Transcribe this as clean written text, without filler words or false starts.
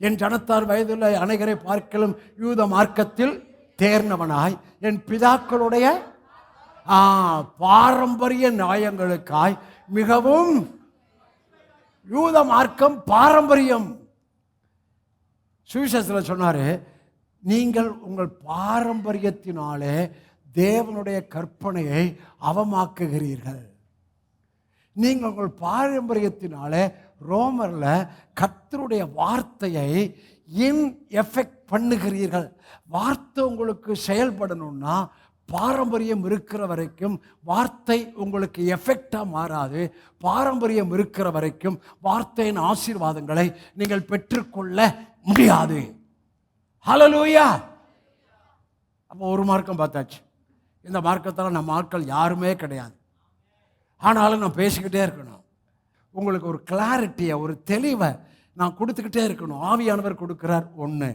என் ஜனத்தார் வயதுள்ள அனைவரை பார்க்கலும் யூத மார்க்கத்தில் தேர்ந்தவனாய் என் பிதாக்களுடைய பாரம்பரிய நியாயங்களுக்காய் மிகவும் யூத மார்க்கம் பாரம்பரியம். சுவிசேஷத்தில் சொன்னாரு, நீங்கள் உங்கள் பாரம்பரியத்தினாலே தேவனுடைய கற்பனையை அவமாக்குகிறீர்கள். நீங்கள் உங்கள் பாரம்பரியத்தினாலே ரோமர்ல கர்த்தருடைய வார்த்தையை எஃபெக்ட் பண்ணுகிறீர்கள். வார்த்தை உங்களுக்கு செயல்படணும்னா பாரம்பரியம் இருக்கிற வரைக்கும் வார்த்தை உங்களுக்கு எஃபெக்டாக மாறாது. பாரம்பரியம் இருக்கிற வரைக்கும் வார்த்தையின் ஆசீர்வாதங்களை நீங்கள் பெற்றுக்கொள்ள முடியாது. ஹல்லேலூயா. அப்போ ஒரு மார்க்கம் பார்த்தாச்சு. இந்த மார்க்கத்தால் நம்ம ஆட்கள் யாருமே கிடையாது. ஆனாலும் நான் பேசிக்கிட்டே இருக்கணும். உங்களுக்கு ஒரு கிளாரிட்டியை, ஒரு தெளிவை நான் கொடுத்துக்கிட்டே இருக்கணும். ஆவியானவர் கொடுக்கிறார் ஒன்று.